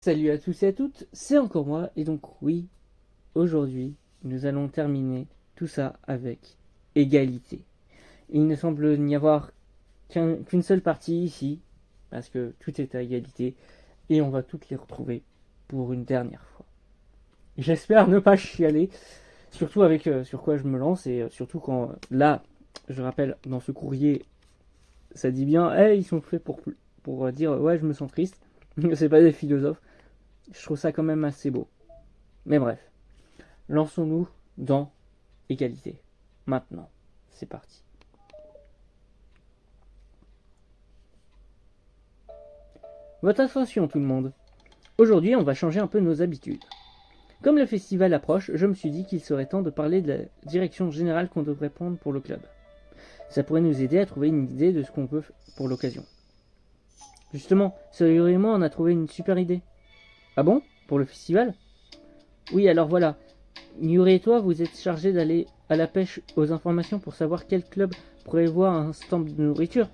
Salut à tous et à toutes, c'est encore moi, et donc oui, aujourd'hui, nous allons terminer tout ça avec égalité. Il ne semble n'y avoir qu'une seule partie ici, parce que tout est à égalité, et on va toutes les retrouver pour une dernière fois. J'espère ne pas chialer, surtout avec sur quoi je me lance, et surtout quand, là, je rappelle, dans ce courrier, ça dit bien, hey, ils sont faits pour dire, ouais, je me sens triste, c'est pas des philosophes. Je trouve ça quand même assez beau. Mais bref, lançons-nous dans égalité. Maintenant, c'est parti. Votre attention tout le monde. Aujourd'hui, on va changer un peu nos habitudes. Comme le festival approche, je me suis dit qu'il serait temps de parler de la direction générale qu'on devrait prendre pour le club. Ça pourrait nous aider à trouver une idée de ce qu'on veut pour l'occasion. Justement, Sawyer et moi, on a trouvé une super idée. Ah bon? Pour le festival? Oui, alors voilà. Yuri et toi, vous êtes chargés d'aller à la pêche aux informations pour savoir quel club pourrait voir un stand de nourriture.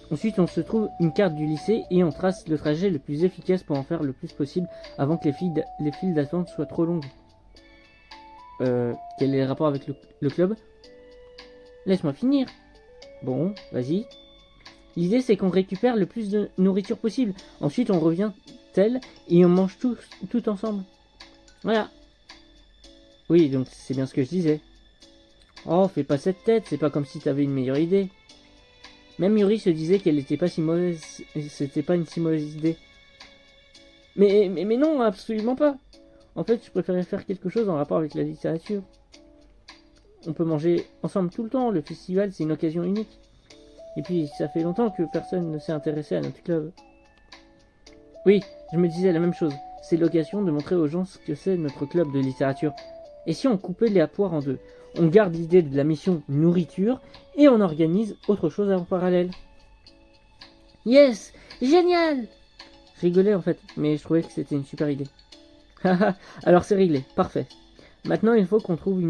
Ensuite, on se trouve une carte du lycée et on trace le trajet le plus efficace pour en faire le plus possible avant que les files d'attente soient trop longues. Quel est le rapport avec le club? Laisse-moi finir. Bon, vas-y. L'idée, c'est qu'on récupère le plus de nourriture possible. Ensuite, on revient tel et on mange tout ensemble. Voilà. Oui, donc c'est bien ce que je disais. Oh, fais pas cette tête, c'est pas comme si t'avais une meilleure idée. Même Yuri se disait qu'elle était pas si mauvaise, c'était pas une si mauvaise idée. Mais non, absolument pas. En fait, je préférais faire quelque chose en rapport avec la littérature. On peut manger ensemble tout le temps, le festival c'est une occasion unique. Et puis, ça fait longtemps que personne ne s'est intéressé à notre club. Oui, je me disais la même chose. C'est l'occasion de montrer aux gens ce que c'est notre club de littérature. Et si on coupait les poires en deux? On garde l'idée de la mission nourriture et on organise autre chose en parallèle. Yes! Génial! Je rigolais en fait, mais je trouvais que c'était une super idée. Haha, alors c'est réglé, parfait. Maintenant il faut qu'on trouve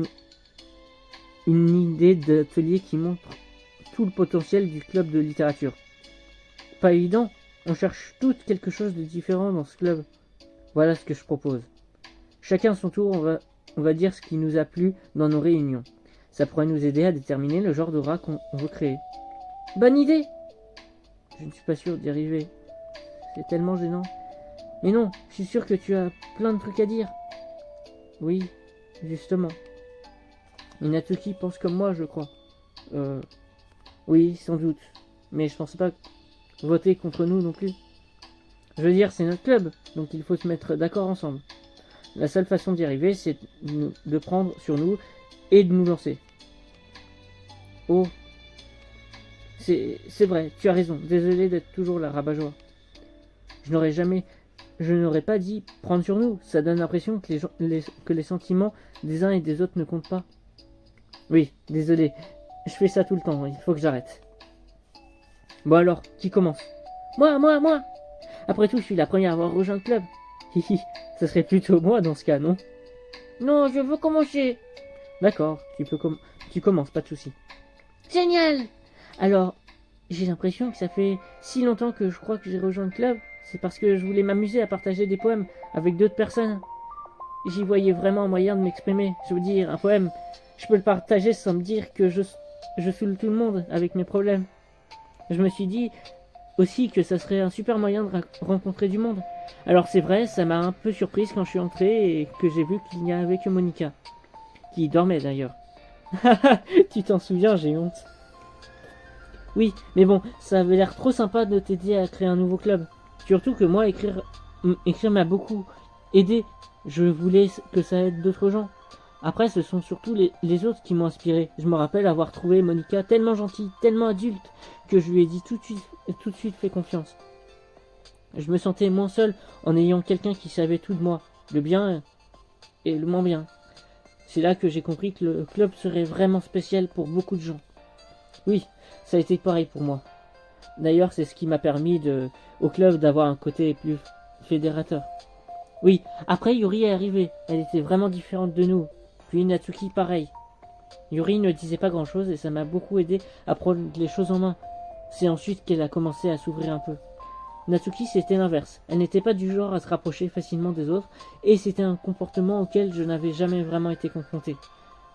une idée d'atelier qui montre tout le potentiel du club de littérature. Pas évident, on cherche toutes quelque chose de différent dans ce club. Voilà ce que je propose. Chacun à son tour, on va dire ce qui nous a plu dans nos réunions. Ça pourrait nous aider à déterminer le genre d'aura qu'on veut créer. Bonne idée! Je ne suis pas sûr d'y arriver. C'est tellement gênant. Mais non, je suis sûr que tu as plein de trucs à dire. Oui, justement. Inatsuki pense comme moi, je crois. Oui, sans doute. Mais je pensais pas voter contre nous non plus. Je veux dire, c'est notre club, donc il faut se mettre d'accord ensemble. La seule façon d'y arriver, c'est de prendre sur nous et de nous lancer. Oh, c'est vrai, tu as raison. Désolé d'être toujours la rabat-joie. Je n'aurais pas dit prendre sur nous. Ça donne l'impression que les sentiments des uns et des autres ne comptent pas. Oui, désolé. Je fais ça tout le temps. Il faut que j'arrête. Bon alors, qui commence? Moi. Après tout, je suis la première à avoir rejoint le club. Hihi, ce serait plutôt moi dans ce cas, non? Non, je veux commencer. D'accord, tu commences, pas de souci. Génial! Alors, j'ai l'impression que ça fait si longtemps que je crois que j'ai rejoint le club. C'est parce que je voulais m'amuser à partager des poèmes avec d'autres personnes. J'y voyais vraiment un moyen de m'exprimer. Je veux dire, un poème, je peux le partager sans me dire que je saoule tout le monde avec mes problèmes. Je me suis dit aussi que ça serait un super moyen de rencontrer du monde. Alors c'est vrai, ça m'a un peu surprise quand je suis entrée et que j'ai vu qu'il n'y avait que Monica. Qui dormait d'ailleurs. Tu t'en souviens, j'ai honte. Oui, mais bon, ça avait l'air trop sympa de t'aider à créer un nouveau club. Surtout que moi, écrire m'a beaucoup aidé. Je voulais que ça aide d'autres gens. Après, ce sont surtout les autres qui m'ont inspiré. Je me rappelle avoir trouvé Monica tellement gentille, tellement adulte, que je lui ai dit tout de suite fait confiance. Je me sentais moins seul en ayant quelqu'un qui savait tout de moi, le bien et le moins bien. C'est là que j'ai compris que le club serait vraiment spécial pour beaucoup de gens. Oui, ça a été pareil pour moi. D'ailleurs, c'est ce qui m'a permis au club d'avoir un côté plus fédérateur. Oui, après Yuri est arrivée. Elle était vraiment différente de nous. Puis Natsuki, pareil. Yuri ne disait pas grand-chose et ça m'a beaucoup aidé à prendre les choses en main. C'est ensuite qu'elle a commencé à s'ouvrir un peu. Natsuki, c'était l'inverse. Elle n'était pas du genre à se rapprocher facilement des autres, et c'était un comportement auquel je n'avais jamais vraiment été confronté.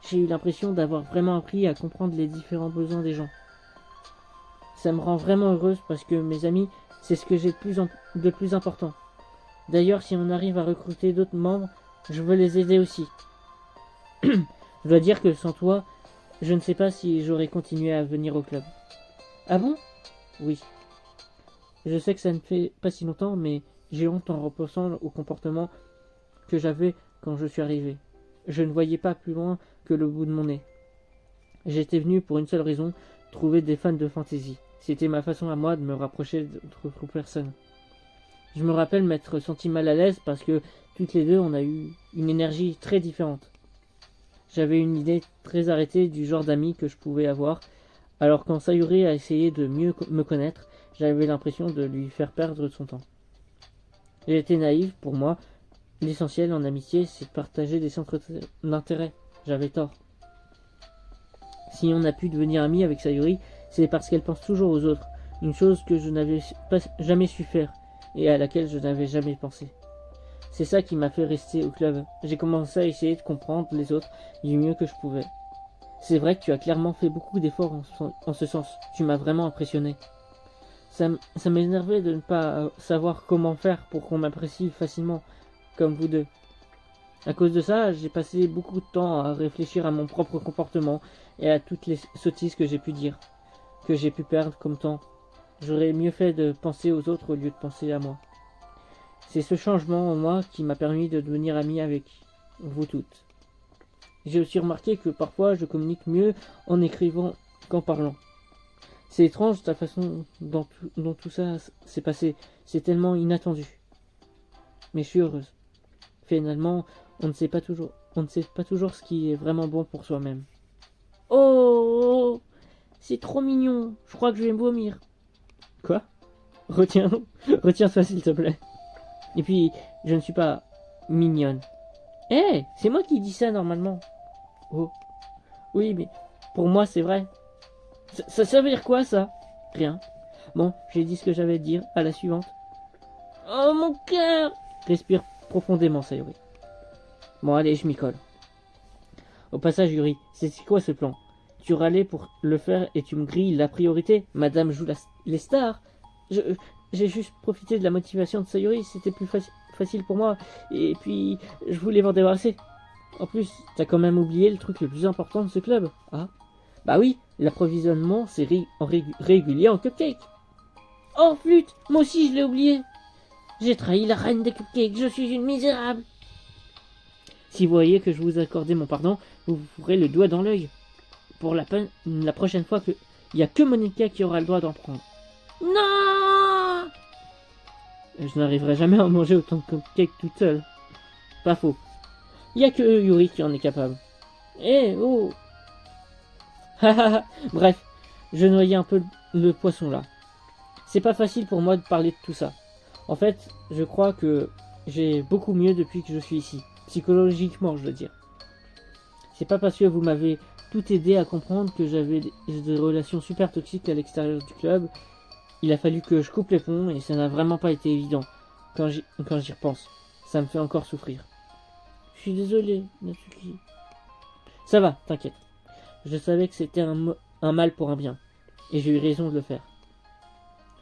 J'ai eu l'impression d'avoir vraiment appris à comprendre les différents besoins des gens. Ça me rend vraiment heureuse parce que mes amis, c'est ce que j'ai de plus important. D'ailleurs, si on arrive à recruter d'autres membres, je veux les aider aussi. Je dois dire que sans toi, je ne sais pas si j'aurais continué à venir au club. Ah bon? Oui. Je sais que ça ne fait pas si longtemps, mais j'ai honte en repensant au comportement que j'avais quand je suis arrivé. Je ne voyais pas plus loin que le bout de mon nez. J'étais venu pour une seule raison, trouver des fans de fantasy. C'était ma façon à moi de me rapprocher d'autres personnes. Je me rappelle m'être senti mal à l'aise parce que toutes les deux on a eu une énergie très différente. J'avais une idée très arrêtée du genre d'amis que je pouvais avoir, alors quand Sayuri a essayé de mieux me connaître, j'avais l'impression de lui faire perdre son temps. J'ai été naïve, pour moi, l'essentiel en amitié c'est de partager des centres d'intérêt. J'avais tort. Si on a pu devenir amis avec Sayuri, c'est parce qu'elle pense toujours aux autres, une chose que je n'avais jamais su faire et à laquelle je n'avais jamais pensé. C'est ça qui m'a fait rester au club. J'ai commencé à essayer de comprendre les autres du mieux que je pouvais. C'est vrai que tu as clairement fait beaucoup d'efforts en ce sens. Tu m'as vraiment impressionné. Ça m'énervait de ne pas savoir comment faire pour qu'on m'apprécie facilement, comme vous deux. À cause de ça, j'ai passé beaucoup de temps à réfléchir à mon propre comportement et à toutes les sottises que j'ai pu dire, que j'ai pu perdre comme temps. J'aurais mieux fait de penser aux autres au lieu de penser à moi. C'est ce changement en moi qui m'a permis de devenir ami avec vous toutes. J'ai aussi remarqué que parfois je communique mieux en écrivant qu'en parlant. C'est étrange ta façon dont tout ça s'est passé. C'est tellement inattendu. Mais je suis heureuse. Finalement, on ne sait pas toujours ce qui est vraiment bon pour soi-même. Oh, c'est trop mignon. Je crois que je vais me vomir. Quoi? Retiens-toi s'il te plaît. Et puis, je ne suis pas mignonne. Eh, c'est moi qui dis ça normalement. Oh, oui, mais pour moi c'est vrai. Ça veut dire quoi ça? Rien. Bon, j'ai dit ce que j'avais à dire. À la suivante. Oh mon cœur! Respire profondément, Sayuri. Bon, allez, je m'y colle. Au passage, Yuri, c'est quoi ce plan? Tu râlais pour le faire et tu me grilles la priorité. Madame joue les stars. J'ai juste profité de la motivation de Sayuri. C'était plus facile pour moi. Et puis, je voulais m'en débarrasser. En plus, t'as quand même oublié le truc le plus important de ce club. Ah? Bah oui, l'approvisionnement, c'est régulier en cupcakes. Oh, flûte! Moi aussi, je l'ai oublié. J'ai trahi la reine des cupcakes. Je suis une misérable. Si vous voyez que je vous accordais mon pardon, vous vous ferez le doigt dans l'œil. Pour la prochaine fois, il n'y a que Monica qui aura le droit d'en prendre. Non! Je n'arriverai jamais à manger autant de cupcakes toute seule. Pas faux. Il n'y a que Yuri qui en est capable. Eh oh! Bref, je noyais un peu le poisson là. C'est pas facile pour moi de parler de tout ça. En fait, je crois que j'ai beaucoup mieux depuis que je suis ici. Psychologiquement, je veux dire. C'est pas parce que vous m'avez tout aidé à comprendre que j'avais des relations super toxiques à l'extérieur du club. Il a fallu que je coupe les ponts et ça n'a vraiment pas été évident quand j'y repense. Ça me fait encore souffrir. Je suis désolé, Natsuki. Ça va, t'inquiète. Je savais que c'était un mal pour un bien. Et j'ai eu raison de le faire.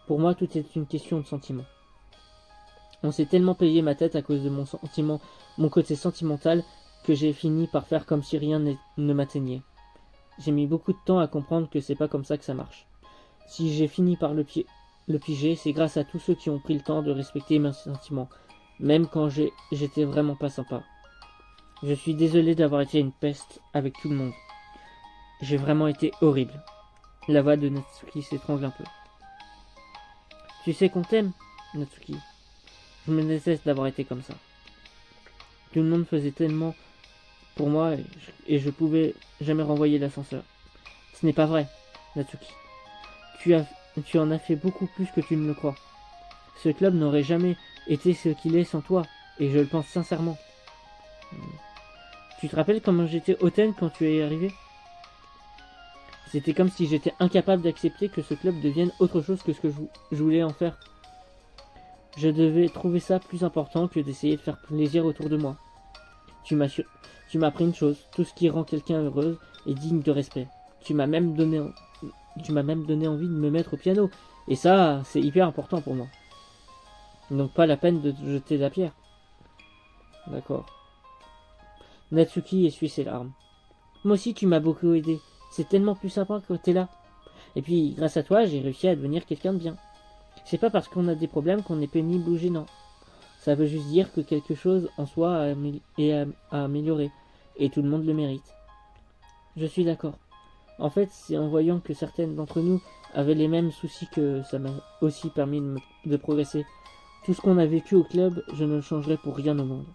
Pour moi, tout est une question de sentiment. On s'est tellement payé ma tête à cause de mon côté sentimental, que j'ai fini par faire comme si rien ne m'atteignait. J'ai mis beaucoup de temps à comprendre que c'est pas comme ça que ça marche. Si j'ai fini par le piger, c'est grâce à tous ceux qui ont pris le temps de respecter mes sentiments, même quand j'étais vraiment pas sympa. Je suis désolé d'avoir été une peste avec tout le monde. J'ai vraiment été horrible. La voix de Natsuki s'étrangle un peu. Tu sais qu'on t'aime, Natsuki. Je me déteste d'avoir été comme ça. Tout le monde faisait tellement pour moi et je pouvais jamais renvoyer l'ascenseur. Ce n'est pas vrai, Natsuki. Tu en as fait beaucoup plus que tu ne le crois. Ce club n'aurait jamais été ce qu'il est sans toi, et je le pense sincèrement. Tu te rappelles comment j'étais hautaine quand tu es arrivé? C'était comme si j'étais incapable d'accepter que ce club devienne autre chose que ce que je voulais en faire. Je devais trouver ça plus important que d'essayer de faire plaisir autour de moi. Tu m'as appris une chose, tout ce qui rend quelqu'un heureuse est digne de respect. Tu m'as même donné envie de me mettre au piano. Et ça, c'est hyper important pour moi. Donc pas la peine de te jeter la pierre. D'accord. Natsuki essuie ses larmes. Moi aussi, tu m'as beaucoup aidé. C'est tellement plus sympa quand t'es là. Et puis, grâce à toi, j'ai réussi à devenir quelqu'un de bien. C'est pas parce qu'on a des problèmes qu'on est pénible ou gênant. Ça veut juste dire que quelque chose en soi est à améliorer. Et tout le monde le mérite. Je suis d'accord. En fait, c'est en voyant que certaines d'entre nous avaient les mêmes soucis que ça m'a aussi permis de progresser. Tout ce qu'on a vécu au club, je ne le changerai pour rien au monde.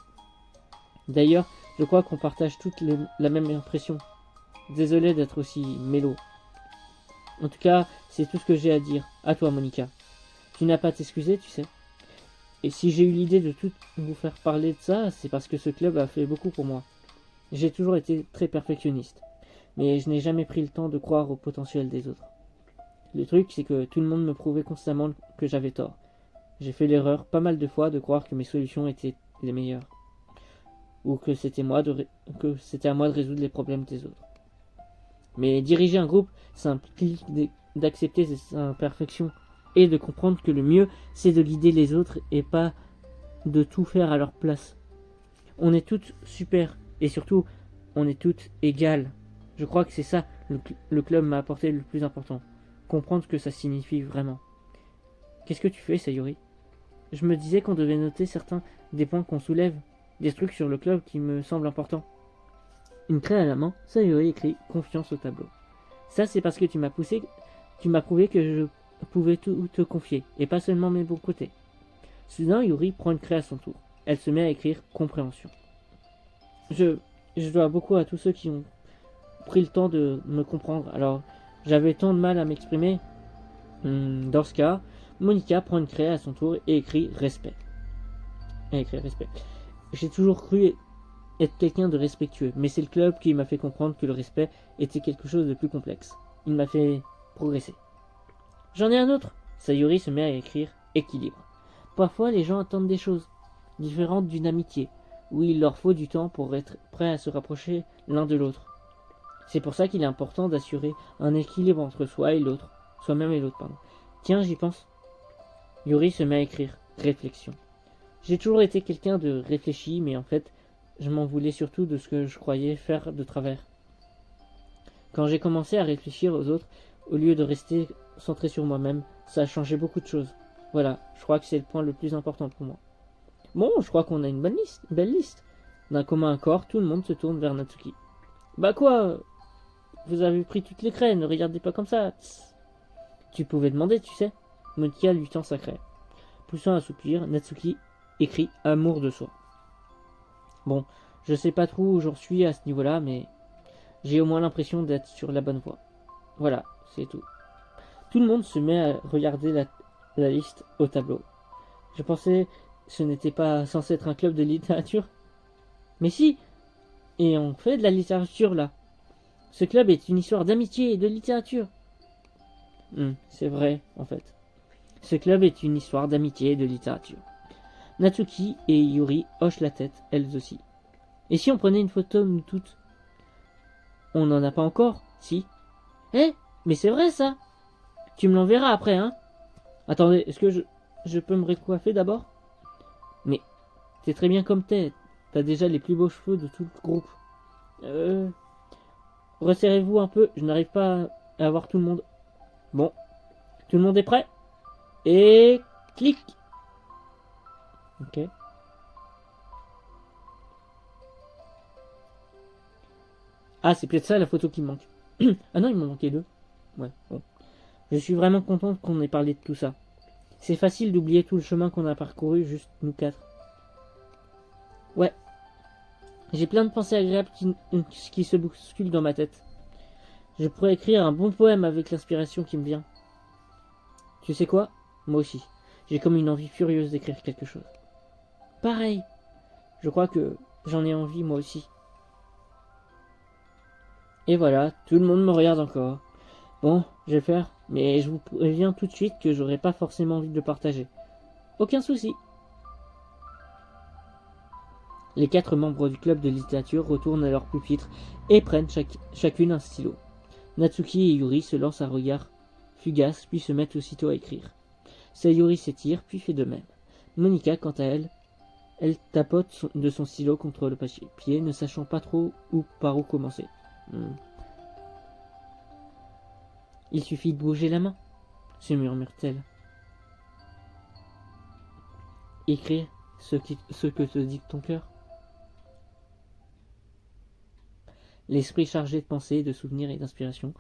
D'ailleurs, je crois qu'on partage toutes la même impression. Désolé d'être aussi mélo. En tout cas, c'est tout ce que j'ai à dire. À toi, Monica. Tu n'as pas à t'excuser, tu sais. Et si j'ai eu l'idée de tout vous faire parler de ça, c'est parce que ce club a fait beaucoup pour moi. J'ai toujours été très perfectionniste. Mais je n'ai jamais pris le temps de croire au potentiel des autres. Le truc, c'est que tout le monde me prouvait constamment que j'avais tort. J'ai fait l'erreur pas mal de fois de croire que mes solutions étaient les meilleures. Ou que c'était à moi de résoudre les problèmes des autres. Mais diriger un groupe, ça implique d'accepter ses imperfections et de comprendre que le mieux, c'est de guider les autres et pas de tout faire à leur place. On est toutes super et surtout, on est toutes égales. Je crois que c'est ça le club m'a apporté le plus important. Comprendre ce que ça signifie vraiment. Qu'est-ce que tu fais, Sayori? Je me disais qu'on devait noter certains des points qu'on soulève, des trucs sur le club qui me semblent importants. Une craie à la main, Sayori écrit confiance au tableau. Ça, c'est parce que tu m'as prouvé que je pouvais tout te confier, et pas seulement mes bons côtés. Soudain, Yuri prend une craie à son tour. Elle se met à écrire compréhension. Je dois beaucoup à tous ceux qui ont pris le temps de me comprendre. Alors, j'avais tant de mal à m'exprimer. Dans ce cas, Monica prend une craie à son tour et écrit respect. Elle écrit respect. J'ai toujours cru être quelqu'un de respectueux, mais c'est le club qui m'a fait comprendre que le respect était quelque chose de plus complexe. Il m'a fait progresser. J'en ai un autre. Sayori se met à écrire équilibre. Parfois, les gens attendent des choses différentes d'une amitié, où il leur faut du temps pour être prêts à se rapprocher l'un de l'autre. C'est pour ça qu'il est important d'assurer un équilibre entre soi-même et l'autre. Tiens, j'y pense. Yuri se met à écrire réflexion. J'ai toujours été quelqu'un de réfléchi, mais en fait, je m'en voulais surtout de ce que je croyais faire de travers. Quand j'ai commencé à réfléchir aux autres, au lieu de rester centré sur moi-même, ça a changé beaucoup de choses. Voilà, je crois que c'est le point le plus important pour moi. Bon, je crois qu'on a une belle liste. D'un commun accord, tout le monde se tourne vers Natsuki. Bah quoi? Vous avez pris toutes les craies, ne regardez pas comme ça. Tss. Tu pouvais demander, tu sais. Monika lui tend sa craie. Poussant un soupir, Natsuki écrit amour de soi. Bon, je sais pas trop où j'en suis à ce niveau-là, mais j'ai au moins l'impression d'être sur la bonne voie. Voilà, c'est tout. Tout le monde se met à regarder la liste au tableau. Je pensais ce n'était pas censé être un club de littérature. Mais si, et on fait de la littérature là. Ce club est une histoire d'amitié et de littérature. C'est vrai, en fait. Ce club est une histoire d'amitié et de littérature. Natsuki et Yuri hochent la tête, elles aussi. Et si on prenait une photo, nous toutes? On n'en a pas encore, si. Mais c'est vrai ça. Tu me l'enverras après, hein. Attendez, est-ce que je peux me recoiffer d'abord? Mais t'es très bien comme t'es. T'as déjà les plus beaux cheveux de tout le groupe. Resserrez-vous un peu, je n'arrive pas à avoir tout le monde. Bon, tout le monde est prêt? Et clic. Ok. Ah, c'est peut-être ça la photo qui me manque. Ah non, il m'en manquait deux. Ouais, bon. Je suis vraiment content qu'on ait parlé de tout ça. C'est facile d'oublier tout le chemin qu'on a parcouru, juste nous quatre. Ouais. J'ai plein de pensées agréables qui se bousculent dans ma tête. Je pourrais écrire un bon poème avec l'inspiration qui me vient. Tu sais quoi? Moi aussi. J'ai comme une envie furieuse d'écrire quelque chose. Pareil. Je crois que j'en ai envie moi aussi. Et voilà, tout le monde me regarde encore. Bon, je vais le faire, mais je vous préviens tout de suite que j'aurai pas forcément envie de le partager. Aucun souci. Les 4 membres du club de littérature retournent à leur pupitre et prennent chacune un stylo. Natsuki et Yuri se lancent un regard fugace, puis se mettent aussitôt à écrire. Sayuri s'étire, puis fait de même. Monika, quant à elle, tapote de son stylo contre le papier, ne sachant pas trop par où commencer. Il suffit de bouger la main, se murmure-t-elle. Écrire ce que te dicte ton cœur. L'esprit chargé de pensées, de souvenirs et d'inspiration,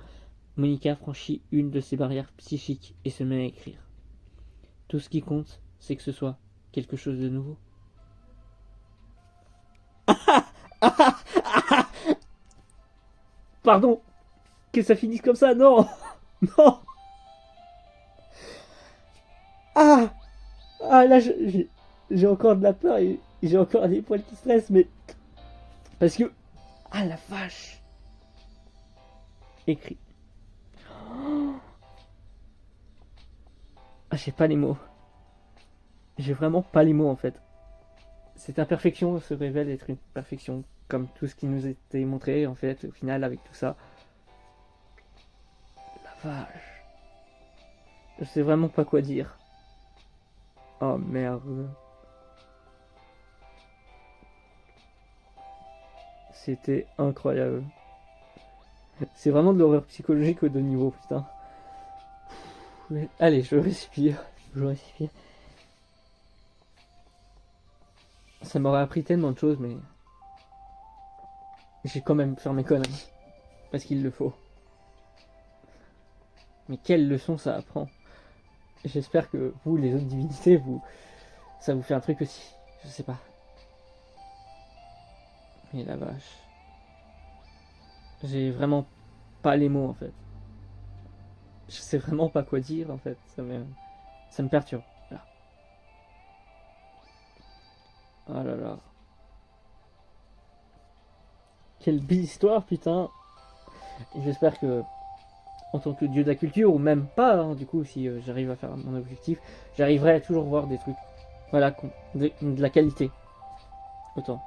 Monika franchit une de ses barrières psychiques et se met à écrire. Tout ce qui compte, c'est que ce soit quelque chose de nouveau. Pardon, que ça finisse comme ça, non. Non. Là, j'ai encore de la peur et j'ai encore des poils qui stressent, mais parce que la vache. Écrit. J'ai pas les mots. J'ai vraiment pas les mots en fait. Cette imperfection se révèle être une perfection, comme tout ce qui nous était montré en fait, au final avec tout ça. La vache. Je sais vraiment pas quoi dire. Oh merde. C'était incroyable. C'est vraiment de l'horreur psychologique au 2 niveaux, putain. Allez, je respire. Ça m'aurait appris tellement de choses, mais j'ai quand même fait mes conneries. Parce qu'il le faut. Mais quelle leçon ça apprend. J'espère que vous, les autres divinités, ça vous fait un truc aussi. Je sais pas. Mais la vache. J'ai vraiment pas les mots en fait. Je sais vraiment pas quoi dire en fait. Ça me perturbe. Là. Oh là là. Quelle belle histoire, putain. Et j'espère que, en tant que dieu de la culture, ou même pas, hein, du coup, si j'arrive à faire mon objectif, j'arriverai à toujours voir des trucs, voilà, de la qualité. Autant.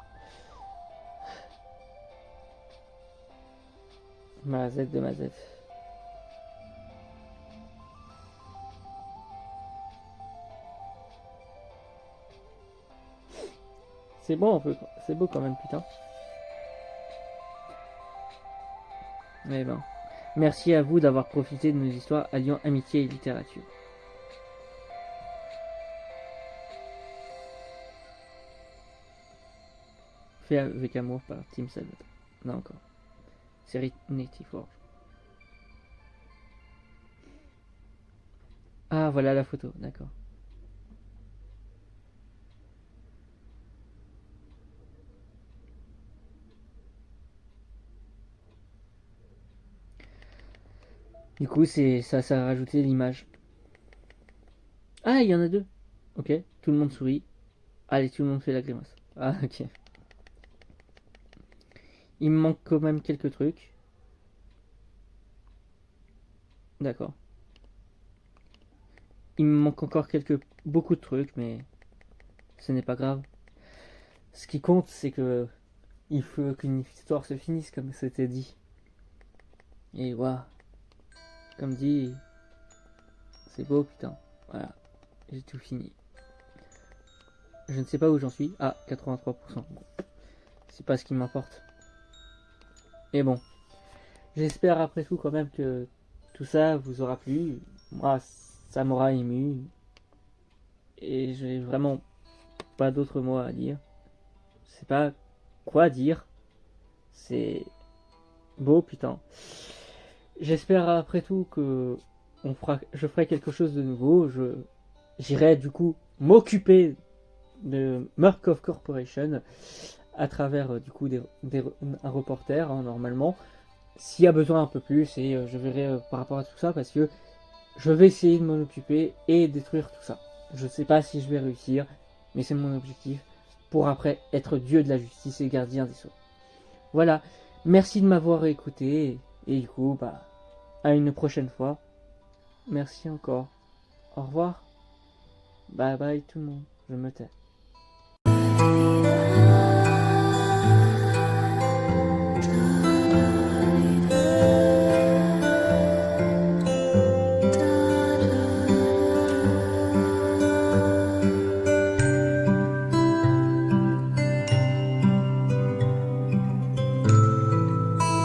Mazette de Mazette. C'est bon un peu, c'est beau quand même, putain. Eh ben, merci à vous d'avoir profité de nos histoires alliant amitié et littérature. Fait avec amour par Team Salvatore. Non encore. Série Forge. Ah voilà la photo, d'accord. Du coup, ça a rajouté l'image. Ah, il y en a 2. Ok, tout le monde sourit. Allez, tout le monde fait la grimace. Ah, ok. Il me manque quand même quelques trucs. D'accord. Il me manque encore beaucoup de trucs, mais ce n'est pas grave. Ce qui compte, c'est que il faut qu'une histoire se finisse, comme c'était dit. Et waouh. Comme dit, c'est beau, putain. Voilà, j'ai tout fini. Je ne sais pas où j'en suis. Ah, 83%. Bon. C'est pas ce qui m'importe. Et bon, j'espère après tout quand même que tout ça vous aura plu. Moi, ça m'aura ému. Et j'ai vraiment pas d'autres mots à dire. Je sais pas quoi dire. C'est beau, putain. J'espère après tout que je ferai quelque chose de nouveau. J'irai du coup m'occuper de Murkoff Corporation à travers du coup un reporter, hein, normalement. S'il y a besoin un peu plus, et je verrai par rapport à tout ça, parce que je vais essayer de m'en occuper et détruire tout ça. Je sais pas si je vais réussir, mais c'est mon objectif pour après être dieu de la justice et gardien des sceaux. Voilà, merci de m'avoir écouté, et du coup, à une prochaine fois. Merci encore. Au revoir. Bye bye tout le monde, je me tais.